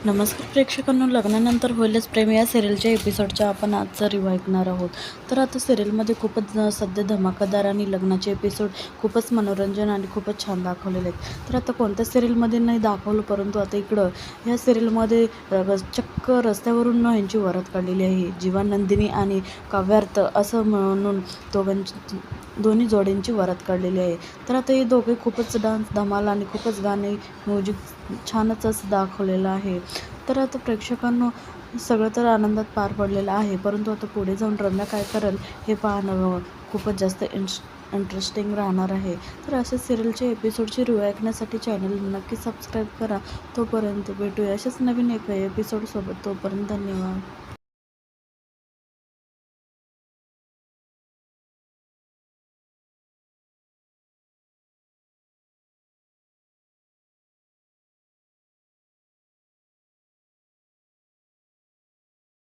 नमस्कार प्रेक्षकांनो, लग्नानंतर होईलच प्रेम या सिरियलच्या एपिसोडच्या आपण आजचा रिव्ह्यू ऐकणार आहोत. तर आता सिरियलमध्ये खूपच सध्या धमाकेदार आणि लग्नाचे एपिसोड खूपच मनोरंजन आणि खूपच छान दाखवलेले आहेत. तर आता कोणत्या सिरियलमध्ये नाही दाखवलं, परंतु आता इकडं ह्या सिरियलमध्ये चक्क रस्त्यावरून ह्यांची वरात काढलेली आहे. जीवा, नंदिनी आणि काव्यार्थ असं म्हणून दोन्ही जोड्यांची वरात काढलेली आहे. तर आता हे दोघे खूपच डान्स धमाल आणि खूपच गाणे म्युझिक छानच असं दाखवलेलं आहे. तर आता प्रेक्षकांनो, सगळं तर आनंदात पार पडलेलं आहे, परंतु आता पुढे जाऊन रम्या काय करेल हे पाहणं खूपच जास्त इंटरेस्टिंग राहणार आहे. तर अशा सिरियलचे एपिसोडची रिव्ह्यू ऐकण्यासाठी चॅनल नक्की सबस्क्राईब करा. तोपर्यंत भेटूया अशाच नवीन एका एपिसोडसोबत. तोपर्यंत धन्यवाद.